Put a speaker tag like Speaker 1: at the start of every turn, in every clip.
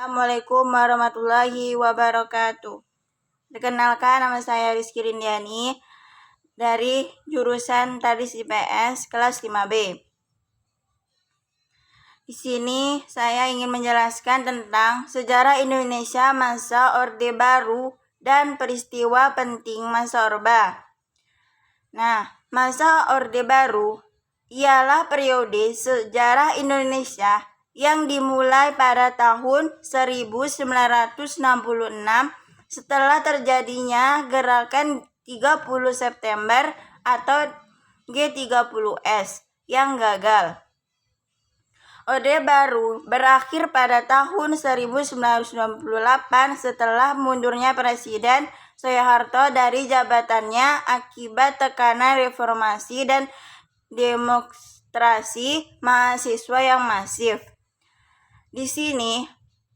Speaker 1: Assalamualaikum warahmatullahi wabarakatuh. Perkenalkan, nama saya Rizky Rindiani dari jurusan Tadis IPS kelas 5B. Di sini saya ingin menjelaskan tentang sejarah Indonesia masa Orde Baru dan peristiwa penting masa Orba. Masa Orde Baru ialah periode sejarah Indonesia yang dimulai pada tahun 1966 setelah terjadinya gerakan 30 September atau G30S yang gagal. Orde Baru berakhir pada tahun 1998 setelah mundurnya Presiden Soeharto dari jabatannya akibat tekanan reformasi dan demonstrasi mahasiswa yang masif. Di sini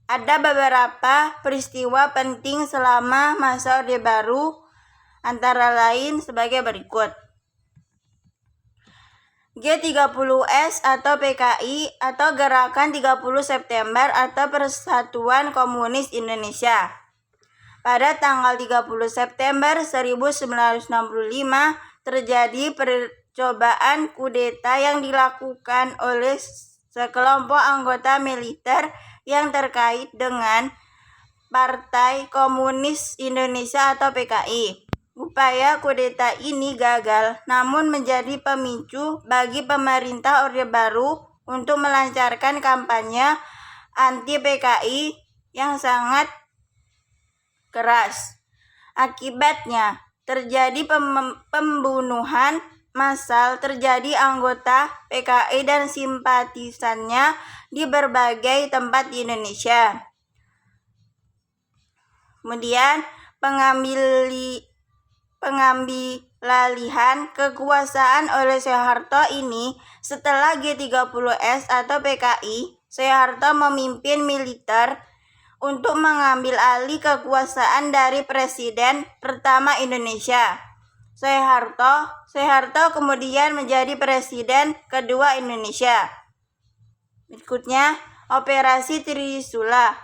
Speaker 1: ada beberapa peristiwa penting selama masa Orde Baru, antara lain sebagai berikut. G30S atau PKI atau Gerakan 30 September atau Persatuan Komunis Indonesia. Pada tanggal 30 September 1965 terjadi percobaan kudeta yang dilakukan oleh sekelompok anggota militer yang terkait dengan Partai Komunis Indonesia atau PKI. Upaya kudeta ini gagal, namun menjadi pemicu bagi pemerintah Orde Baru untuk melancarkan kampanye anti PKI yang sangat keras. Akibatnya terjadi pembunuhan massal, terjadi anggota PKI dan simpatisannya di berbagai tempat di Indonesia. Kemudian pengambilalihan kekuasaan oleh Soeharto ini setelah G30S atau PKI, Soeharto memimpin militer untuk mengambil alih kekuasaan dari Presiden pertama Indonesia, Soeharto kemudian menjadi Presiden kedua Indonesia. Berikutnya, Operasi Trisula.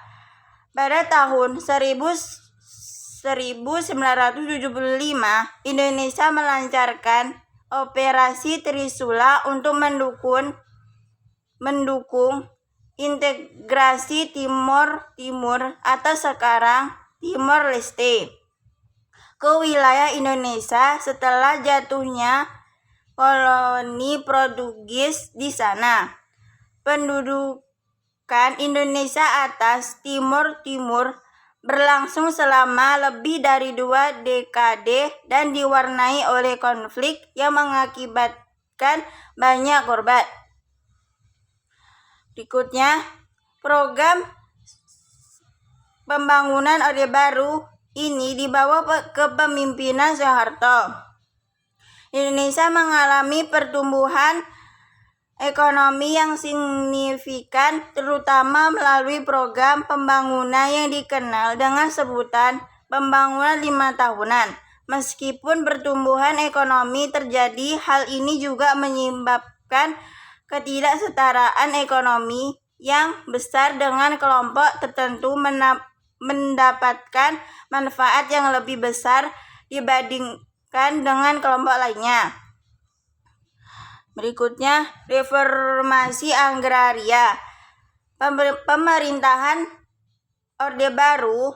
Speaker 1: Pada tahun 1975, Indonesia melancarkan Operasi Trisula untuk mendukung integrasi Timur atau sekarang Timor Leste ke wilayah Indonesia setelah jatuhnya koloni Portugis di sana. Pendudukan Indonesia atas Timur berlangsung selama lebih dari 2 dekade dan diwarnai oleh konflik yang mengakibatkan banyak korban. Berikutnya, program pembangunan Orde Baru ini dibawa kepemimpinan Soeharto. Indonesia mengalami pertumbuhan ekonomi yang signifikan, terutama melalui program pembangunan yang dikenal dengan sebutan pembangunan 5 tahunan. Meskipun pertumbuhan ekonomi terjadi, hal ini juga menyebabkan ketidaksetaraan ekonomi yang besar dengan kelompok tertentu mendapatkan manfaat yang lebih besar dibandingkan dengan kelompok lainnya. Berikutnya, reformasi agraria. Pemerintahan Orde Baru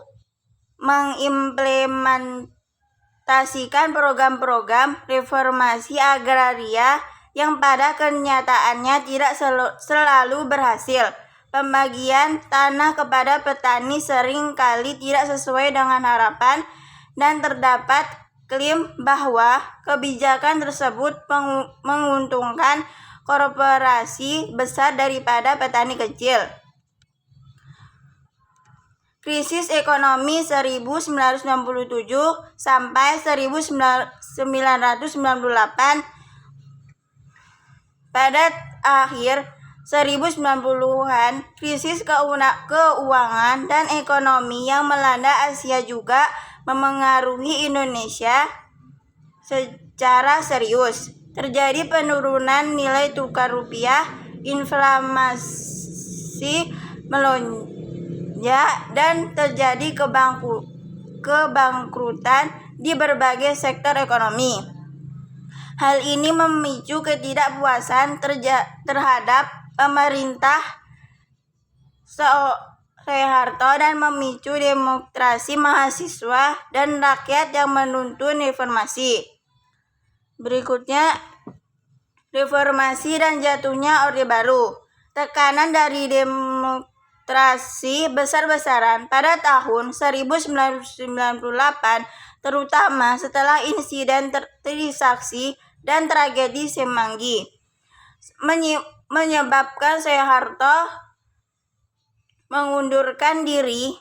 Speaker 1: mengimplementasikan program-program reformasi agraria yang pada kenyataannya tidak selalu berhasil. Pembagian tanah kepada petani sering kali tidak sesuai dengan harapan dan terdapat klaim bahwa kebijakan tersebut menguntungkan korporasi besar daripada petani kecil. Krisis ekonomi 1997 sampai 1998. Pada akhir 1990-an, krisis keuangan dan ekonomi yang melanda Asia juga memengaruhi Indonesia secara serius. Terjadi penurunan nilai tukar rupiah, inflasi kerja dan terjadi kebangkrutan di berbagai sektor ekonomi. Hal ini memicu ketidakpuasan terhadap pemerintah Soeharto dan memicu demonstrasi mahasiswa dan rakyat yang menuntut reformasi. Berikutnya, reformasi dan jatuhnya Orde Baru. Tekanan dari demonstrasi besar-besaran pada tahun 1998, terutama setelah insiden Trisakti dan tragedi Semanggi, menyebabkan Soeharto mengundurkan diri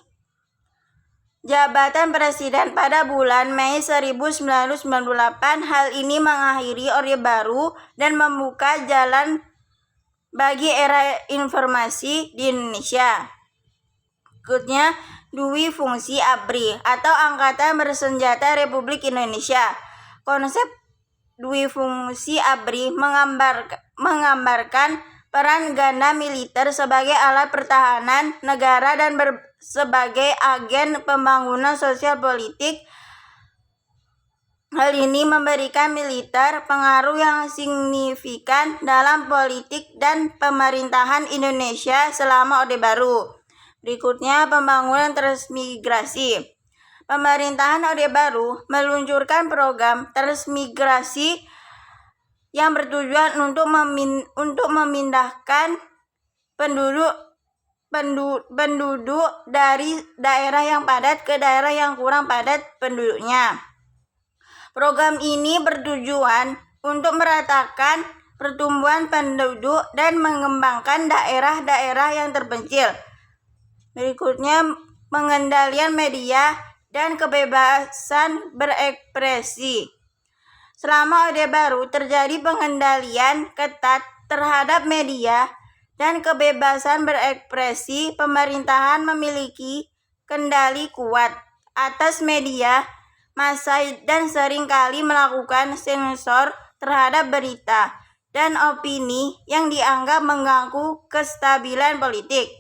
Speaker 1: jabatan presiden pada bulan Mei 1998. Hal ini mengakhiri Orde Baru dan membuka jalan bagi era informasi di Indonesia. Berikutnya, Dwi Fungsi ABRI atau Angkatan Bersenjata Republik Indonesia. Konsep Dwi Fungsi ABRI menggambarkan peran ganda militer sebagai alat pertahanan negara dan sebagai agen pembangunan sosial politik. Hal ini memberikan militer pengaruh yang signifikan dalam politik dan pemerintahan Indonesia selama Orde Baru. Berikutnya, pembangunan transmigrasi. Pemerintahan Orde Baru meluncurkan program transmigrasi yang bertujuan untuk memindahkan penduduk dari daerah yang padat ke daerah yang kurang padat penduduknya. Program ini bertujuan untuk meratakan pertumbuhan penduduk dan mengembangkan daerah-daerah yang terpencil. Berikutnya, pengendalian media dan kebebasan berekspresi. Selama Orde Baru terjadi pengendalian ketat terhadap media dan kebebasan berekspresi. Pemerintahan memiliki kendali kuat atas media massa dan seringkali melakukan sensor terhadap berita dan opini yang dianggap mengganggu kestabilan politik.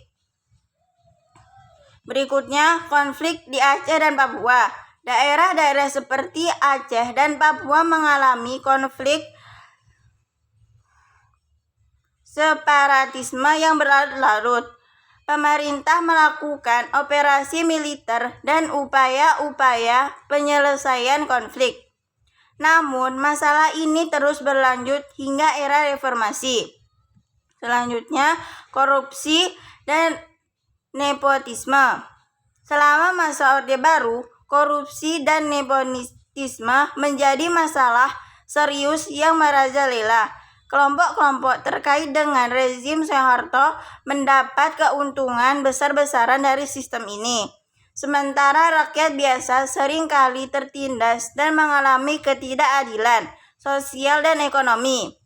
Speaker 1: Berikutnya, konflik di Aceh dan Papua. Daerah-daerah seperti Aceh dan Papua mengalami konflik separatisme yang berlarut-larut. Pemerintah melakukan operasi militer dan upaya-upaya penyelesaian konflik. Namun, masalah ini terus berlanjut hingga era reformasi. Selanjutnya, korupsi dan nepotisme. Selama masa Orde Baru, korupsi dan nepotisme menjadi masalah serius yang merajalela. Kelompok-kelompok terkait dengan rezim Soeharto mendapat keuntungan besar-besaran dari sistem ini. Sementara rakyat biasa seringkali tertindas dan mengalami ketidakadilan sosial dan ekonomi.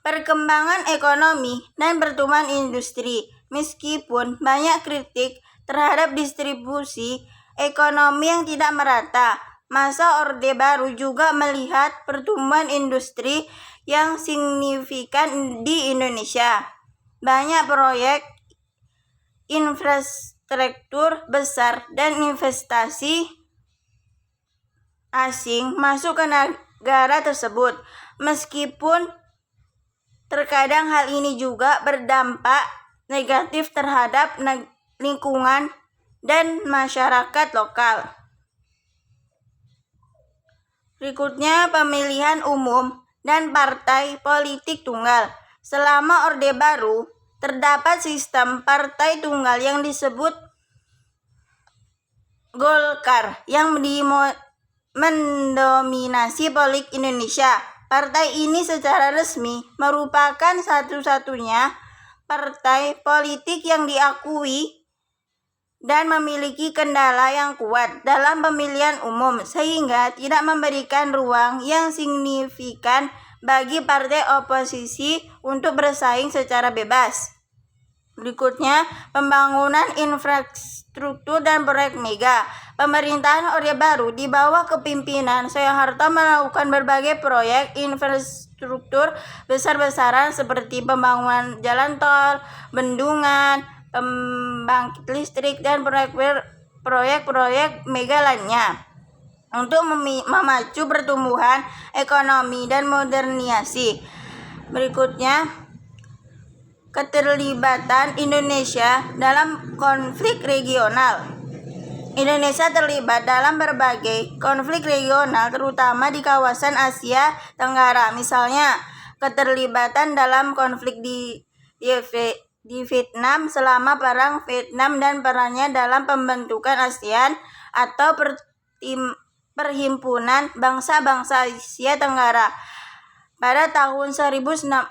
Speaker 1: Perkembangan ekonomi dan pertumbuhan industri. Meskipun banyak kritik terhadap distribusi ekonomi yang tidak merata, masa Orde Baru juga melihat pertumbuhan industri yang signifikan di Indonesia. Banyak proyek infrastruktur besar dan investasi asing masuk ke negara tersebut. Meskipun terkadang hal ini juga berdampak negatif terhadap lingkungan dan masyarakat lokal. Berikutnya, pemilihan umum dan partai politik tunggal. Selama Orde Baru, terdapat sistem partai tunggal yang disebut Golkar yang mendominasi politik Indonesia. Partai ini secara resmi merupakan satu-satunya partai politik yang diakui dan memiliki kendala yang kuat dalam pemilihan umum, sehingga tidak memberikan ruang yang signifikan bagi partai oposisi untuk bersaing secara bebas. Berikutnya, pembangunan infrastruktur dan proyek mega. Pemerintahan Orde Baru di bawah kepemimpinan Soeharto melakukan berbagai proyek infrastruktur besar-besaran seperti pembangunan jalan tol, bendungan, pembangkit listrik, dan proyek-proyek mega lainnya untuk memacu pertumbuhan ekonomi dan modernisasi. Berikutnya, keterlibatan Indonesia dalam konflik regional. Indonesia terlibat dalam berbagai konflik regional, terutama di kawasan Asia Tenggara. Misalnya, keterlibatan dalam konflik di Vietnam selama Perang Vietnam dan perannya dalam pembentukan ASEAN atau Perhimpunan Bangsa-Bangsa Asia Tenggara pada tahun 1967.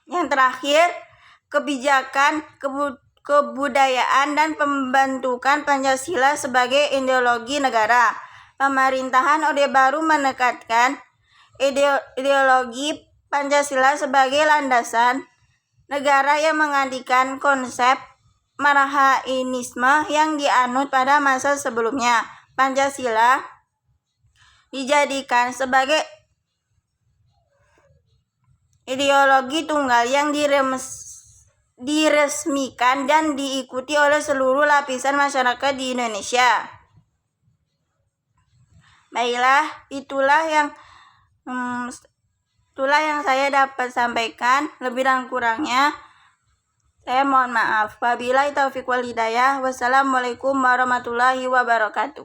Speaker 1: Yang terakhir, kebijakan kebudayaan dan pembentukan Pancasila sebagai ideologi negara. Pemerintahan Orde Baru menekankan ideologi Pancasila sebagai landasan negara yang menggantikan konsep Marxisme yang dianut pada masa sebelumnya. Pancasila dijadikan sebagai ideologi tunggal yang diresmikan dan diikuti oleh seluruh lapisan masyarakat di Indonesia. Baiklah, itulah yang saya dapat sampaikan. Lebih dan kurangnya saya mohon maaf. Wabillahi taufiq wal hidayah. Wassalamualaikum warahmatullahi wabarakatuh.